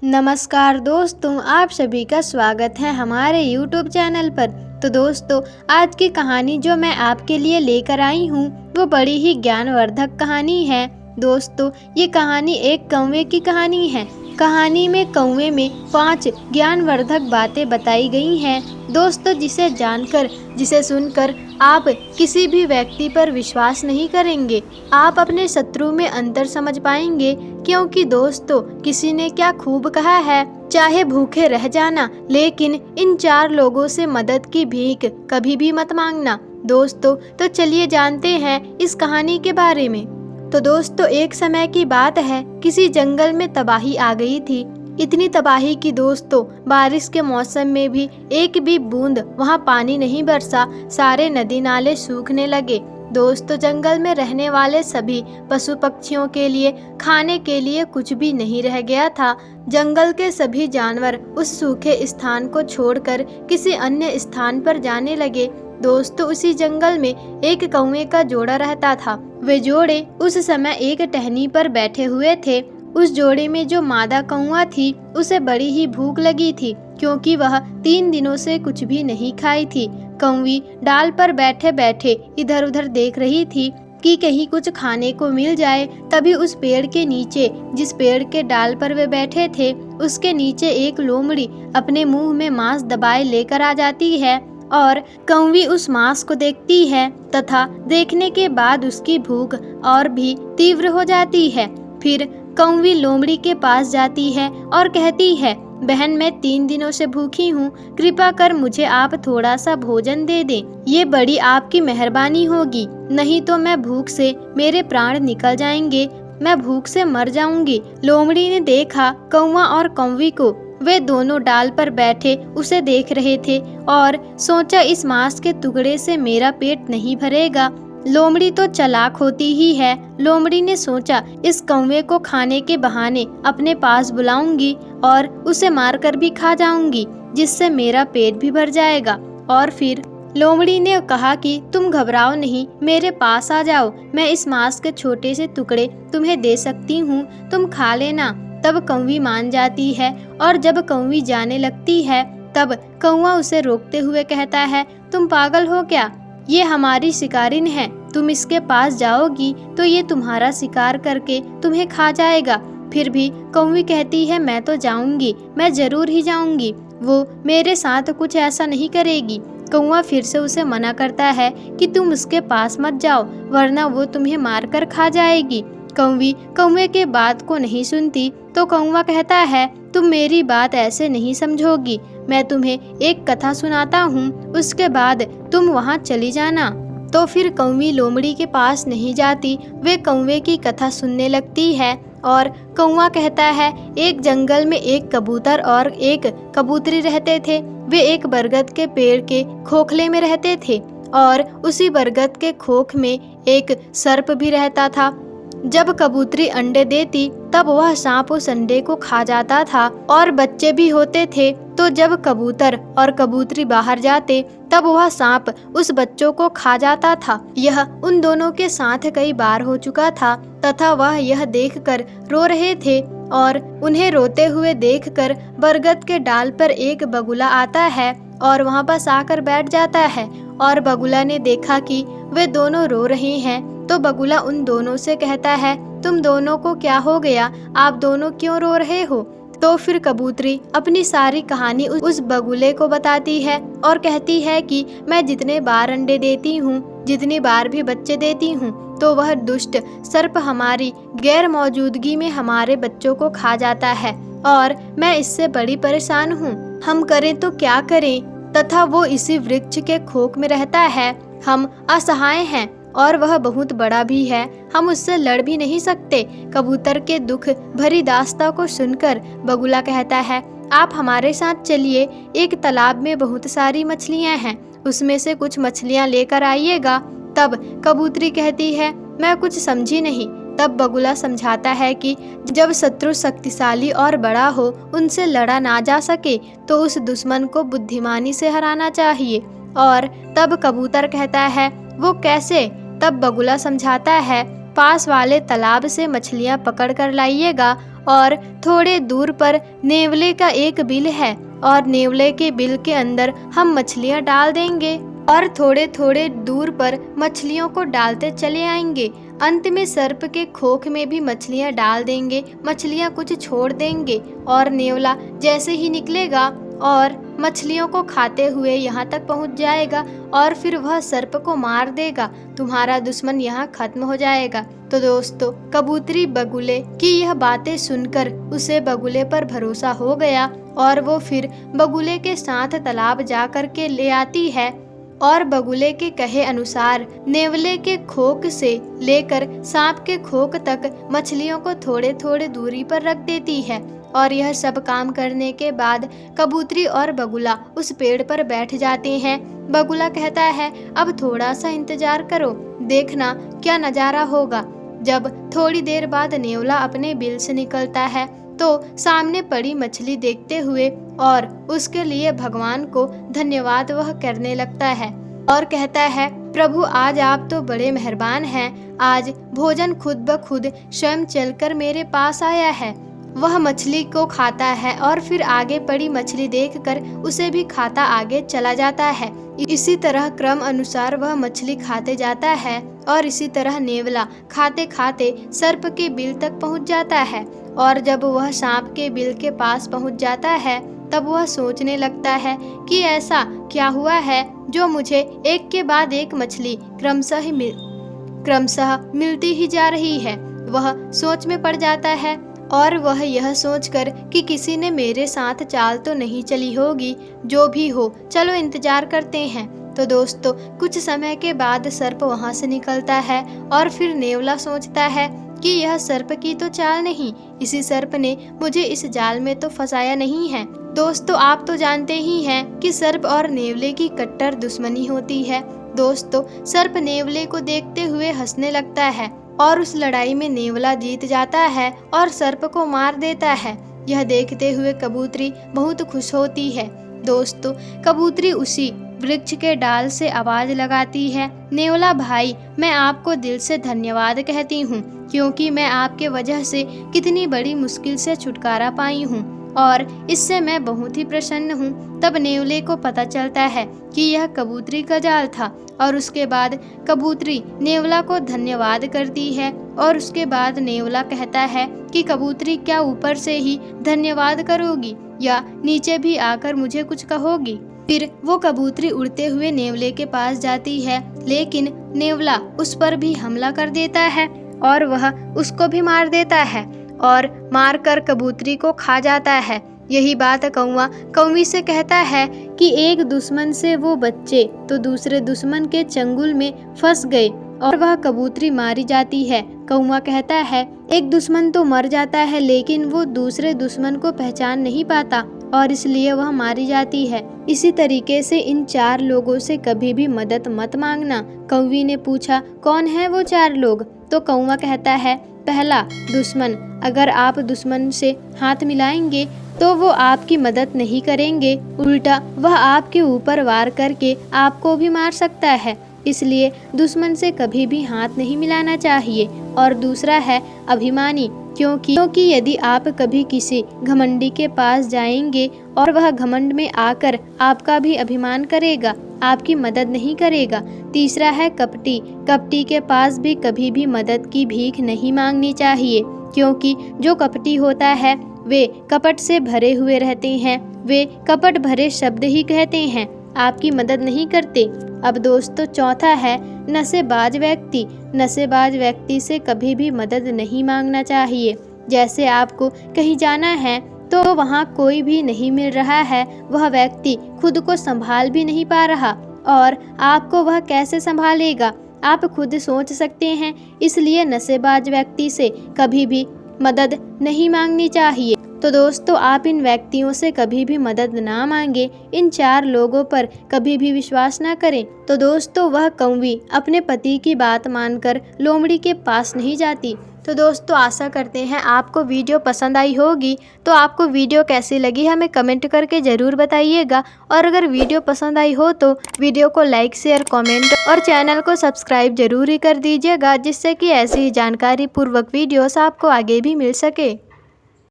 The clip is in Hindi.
नमस्कार दोस्तों, आप सभी का स्वागत है हमारे YouTube चैनल पर। तो दोस्तों, आज की कहानी जो मैं आपके लिए लेकर आई हूँ वो बड़ी ही ज्ञानवर्धक कहानी है। दोस्तों, ये कहानी एक कौवे की कहानी है। कहानी में कौवे में 5 ज्ञानवर्धक बातें बताई गई हैं। दोस्तों, जिसे सुनकर आप किसी भी व्यक्ति पर विश्वास नहीं करेंगे। आप अपने शत्रु में अंतर समझ पाएंगे, क्योंकि दोस्तों, किसी ने क्या खूब कहा है, चाहे भूखे रह जाना, लेकिन इन 4 लोगों से मदद की भीख कभी भी मत मांगना। दोस्तों, तो चलिए जानते हैं इस कहानी के बारे में। तो दोस्तों, एक समय की बात है, किसी जंगल में तबाही आ गई थी। इतनी तबाही की दोस्तों, बारिश के मौसम में भी एक भी बूंद वहाँ पानी नहीं बरसा। सारे नदी नाले सूखने लगे। दोस्तों, जंगल में रहने वाले सभी पशु पक्षियों के लिए खाने के लिए कुछ भी नहीं रह गया था। जंगल के सभी जानवर उस सूखे स्थान को छोड़कर किसी अन्य स्थान पर जाने लगे। दोस्तों, उसी जंगल में एक कौवे का जोड़ा रहता था। वे जोड़े उस समय एक टहनी पर बैठे हुए थे। उस जोड़े में जो मादा कौवा थी, उसे बड़ी ही भूख लगी थी, क्योंकि वह 3 दिनों से कुछ भी नहीं खाई थी। कौवी डाल पर बैठे बैठे इधर उधर देख रही थी कि कहीं कुछ खाने को मिल जाए। तभी उस पेड़ के नीचे, जिस पेड़ के डाल पर वे बैठे थे, उसके नीचे एक लोमड़ी अपने मुंह में मांस दबाए लेकर आ जाती है और कौवी उस मांस को देखती है तथा देखने के बाद उसकी भूख और भी तीव्र हो जाती है। फिर कौवी लोमड़ी के पास जाती है और कहती है, बहन, मैं 3 दिनों से भूखी हूँ, कृपा कर मुझे आप थोड़ा सा भोजन दे दें। ये बड़ी आपकी मेहरबानी होगी, नहीं तो मैं भूख से मेरे प्राण निकल जाएंगे, मैं भूख से मर जाऊंगी। लोमड़ी ने देखा कौवा और कौवी को। वे दोनों डाल पर बैठे उसे देख रहे थे और सोचा, इस मांस के टुकड़े से मेरा पेट नहीं भरेगा। लोमड़ी तो चालाक होती ही है। लोमड़ी ने सोचा, इस कौवे को खाने के बहाने अपने पास बुलाऊंगी और उसे मारकर भी खा जाऊंगी, जिससे मेरा पेट भी भर जाएगा। और फिर लोमड़ी ने कहा कि तुम घबराओ नहीं, मेरे पास आ जाओ, मैं इस मांस के छोटे से टुकड़े तुम्हें दे सकती हूँ, तुम खा लेना। तब कौवी मान जाती है और जब कौवी जाने लगती है, तब कौवा उसे रोकते हुए कहता है, तुम पागल हो क्या? ये हमारी शिकारिन है, तुम इसके पास जाओगी तो ये तुम्हारा शिकार करके तुम्हें खा जाएगा। फिर भी कौवी कहती है, मैं तो जाऊंगी, मैं जरूर ही जाऊंगी, वो मेरे साथ कुछ ऐसा नहीं करेगी। कौवा फिर से उसे मना करता है कि तुम उसके पास मत जाओ, वरना वो तुम्हें मारकर खा जाएगी। कौवी कौवे के बात को नहीं सुनती तो कौवा कहता है, तुम मेरी बात ऐसे नहीं समझोगी, मैं तुम्हें एक कथा सुनाता हूँ, उसके बाद तुम वहाँ चली जाना। तो फिर कौवी लोमड़ी के पास नहीं जाती, वे कौवे की कथा सुनने लगती है। और कौवा कहता है, एक जंगल में एक कबूतर और एक कबूतरी रहते थे। वे एक बरगद के पेड़ के खोखले में रहते थे और उसी बरगद के खोख में एक सर्प भी रहता था। जब कबूतरी अंडे देती तब वह सांप उस अंडे को खा जाता था और बच्चे भी होते थे। तो जब कबूतर और कबूतरी बाहर जाते तब वह सांप उस बच्चों को खा जाता था। यह उन दोनों के साथ कई बार हो चुका था तथा वह यह देखकर रो रहे थे। और उन्हें रोते हुए देखकर बरगद के डाल पर एक बगुला आता है और वहाँ पास आकर बैठ जाता है। और बगुला ने देखा कि वे दोनों रो रहे हैं, तो बगुला उन दोनों से कहता है, तुम दोनों को क्या हो गया, आप दोनों क्यों रो रहे हो? तो फिर कबूतरी अपनी सारी कहानी उस बगुले को बताती है और कहती है कि मैं जितने बार अंडे देती हूँ, जितनी बार भी बच्चे देती हूँ, तो वह दुष्ट सर्प हमारी गैर मौजूदगी में हमारे बच्चों को खा जाता है और मैं इससे बड़ी परेशान हूँ। हम करें तो क्या करें? तथा वो इसी वृक्ष के खोख में रहता है। हम असहाय हैं और वह बहुत बड़ा भी है, हम उससे लड़ भी नहीं सकते। कबूतर के दुख भरी दास्तां को सुनकर बगुला कहता है, आप हमारे साथ चलिए, एक तालाब में बहुत सारी मछलियां हैं, उसमें से कुछ मछलियां लेकर आइएगा। तब कबूतरी कहती है, मैं कुछ समझी नहीं। तब बगुला समझाता है कि जब शत्रु शक्तिशाली और बड़ा हो, उनसे लड़ा ना जा सके, तो उस दुश्मन को बुद्धिमानी से हराना चाहिए। और तब कबूतर कहता है, वो कैसे? तब बगुला समझाता है, पास वाले तालाब से मछलियां पकड़ कर लाइएगा और थोड़े दूर पर नेवले का एक बिल है और नेवले के बिल के अंदर हम मछलियाँ डाल देंगे और थोड़े थोड़े दूर पर मछलियों को डालते चले आएंगे। अंत में सर्प के खोख में भी मछलियाँ डाल देंगे, मछलियाँ कुछ छोड़ देंगे और नेवला जैसे ही निकलेगा और मछलियों को खाते हुए यहाँ तक पहुँच जाएगा और फिर वह सर्प को मार देगा। तुम्हारा दुश्मन यहाँ खत्म हो जाएगा। तो दोस्तों, कबूतरी बगुले की यह बातें सुनकर उसे बगुले पर भरोसा हो गया और वो फिर बगुले के साथ तालाब जा कर के ले आती है और बगुले के कहे अनुसार नेवले के खोख से लेकर सांप के खोख तक मछलियों को थोड़े थोड़े दूरी पर रख देती है। और यह सब काम करने के बाद कबूतरी और बगुला उस पेड़ पर बैठ जाते हैं। बगुला कहता है, अब थोड़ा सा इंतजार करो, देखना क्या नज़ारा होगा। जब थोड़ी देर बाद नेवला अपने बिल से निकलता है तो सामने पड़ी मछली देखते हुए और उसके लिए भगवान को धन्यवाद वह करने लगता है और कहता है, प्रभु आज आप तो बड़े मेहरबान हैं, आज भोजन खुद ब खुद स्वयं चलकर मेरे पास आया है। वह मछली को खाता है और फिर आगे पड़ी मछली देखकर उसे भी खाता आगे चला जाता है। इसी तरह क्रम अनुसार वह मछली खाते जाता है और इसी तरह नेवला खाते खाते सर्प के बिल तक पहुंच जाता है। और जब वह सांप के बिल के पास पहुंच जाता है तब वह सोचने लगता है कि ऐसा क्या हुआ है जो मुझे एक के बाद एक मछली क्रमशः मिलती ही जा रही है। वह सोच में पड़ जाता है और वह यह सोचकर कि किसी ने मेरे साथ चाल तो नहीं चली होगी, जो भी हो चलो इंतजार करते हैं। तो दोस्तों, कुछ समय के बाद सर्प वहां से निकलता है और फिर नेवला सोचता है कि यह सर्प की तो चाल नहीं, इसी सर्प ने मुझे इस जाल में तो फंसाया नहीं है। दोस्तों, आप तो जानते ही हैं कि सर्प और नेवले की कट्टर दुश्मनी होती है। दोस्तों, सर्प नेवले को देखते हुए हंसने लगता है और उस लड़ाई में नेवला जीत जाता है और सर्प को मार देता है। यह देखते हुए कबूतरी बहुत खुश होती है। दोस्तों, कबूतरी उसी वृक्ष के डाल से आवाज लगाती है, नेवला भाई, मैं आपको दिल से धन्यवाद कहती हूँ, क्योंकि मैं आपके वजह से कितनी बड़ी मुश्किल से छुटकारा पाई हूँ और इससे मैं बहुत ही प्रसन्न हूँ। तब नेवले को पता चलता है कि यह कबूतरी का जाल था और उसके बाद कबूतरी नेवला को धन्यवाद करती है और उसके बाद नेवला कहता है कि कबूतरी क्या ऊपर से ही धन्यवाद करोगी या नीचे भी आकर मुझे कुछ कहोगी। फिर वो कबूतरी उड़ते हुए नेवले के पास जाती है, लेकिन नेवला उस पर भी हमला कर देता है और वह उसको भी मार देता है और मारकर कबूतरी को खा जाता है। यही बात कौवा कौवी से कहता है कि एक दुश्मन से वो बच्चे तो दूसरे दुश्मन के चंगुल में फंस गए और वह कबूतरी मारी जाती है। कौवा कहता है, एक दुश्मन तो मर जाता है लेकिन वो दूसरे दुश्मन को पहचान नहीं पाता और इसलिए वह मारी जाती है। इसी तरीके से इन 4 लोगों से कभी भी मदद मत मांगना। कौवी ने पूछा, कौन है वो 4 लोग? तो कौवा कहता है, पहला दुश्मन, अगर आप दुश्मन से हाथ मिलाएंगे तो वो आपकी मदद नहीं करेंगे, उल्टा वह आपके ऊपर वार करके आपको भी मार सकता है, इसलिए दुश्मन से कभी भी हाथ नहीं मिलाना चाहिए। और दूसरा है अभिमानी, क्योंकि यदि आप कभी किसी घमंडी के पास जाएंगे और वह घमंड में आकर आपका भी अभिमान करेगा, आपकी मदद नहीं करेगा। तीसरा है कपटी, कपटी के पास भी कभी भी मदद की भीख नहीं मांगनी चाहिए, क्योंकि जो कपटी होता है वे कपट से भरे हुए रहते हैं, वे कपट भरे शब्द ही कहते हैं, आपकी मदद नहीं करते। अब दोस्तों, चौथा है नशेबाज व्यक्ति। नशेबाज व्यक्ति से कभी भी मदद नहीं मांगना चाहिए। जैसे आपको कहीं जाना है तो वहाँ कोई भी नहीं मिल रहा है, वह व्यक्ति खुद को संभाल भी नहीं पा रहा और आपको वह कैसे संभालेगा, आप खुद सोच सकते हैं। इसलिए नशेबाज व्यक्ति से कभी भी मदद नहीं मांगनी चाहिए। तो दोस्तों, आप इन व्यक्तियों से कभी भी मदद ना मांगे, इन 4 लोगों पर कभी भी विश्वास ना करें। तो दोस्तों, वह कौवी अपने पति की बात मानकर लोमड़ी के पास नहीं जाती। तो दोस्तों, आशा करते हैं आपको वीडियो पसंद आई होगी। तो आपको वीडियो कैसी लगी हमें कमेंट करके ज़रूर बताइएगा और अगर वीडियो पसंद आई हो तो वीडियो को लाइक, शेयर, कमेंट और चैनल को सब्सक्राइब जरूर ही कर दीजिएगा, जिससे कि ऐसी ही जानकारी पूर्वक वीडियोस आपको आगे भी मिल सके।